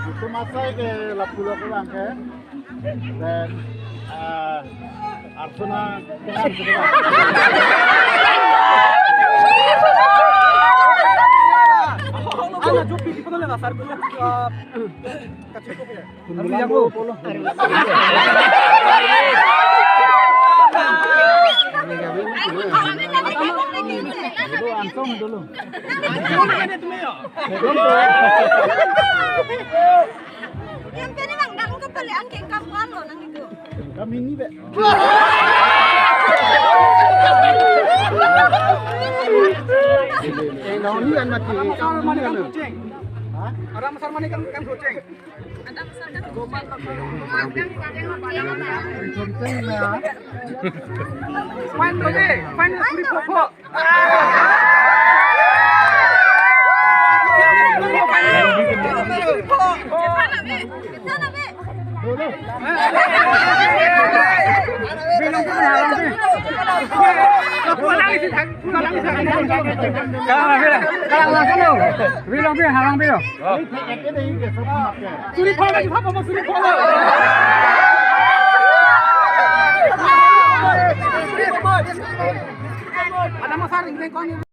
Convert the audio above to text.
Itu masai ke Lapulo pulang ke dan Arsuna dengan Ana jupi di pun na sar ko kacil ko ya. Yang lo. Dulu antum dulu. Yang pwede lang nakong kapalian kay kapuan lo nang ito. Kami ini be. Nauni an mati. Masar mani kan kucing. Hah? Ada masar mani kan kucing. Ada masar kan kucing. Kucing ya. Main lagi, main suri popo. Sana be. Dulu. Bilang halang bilang. Suri popo lagi apa mau suri popo? Ada masar ini kau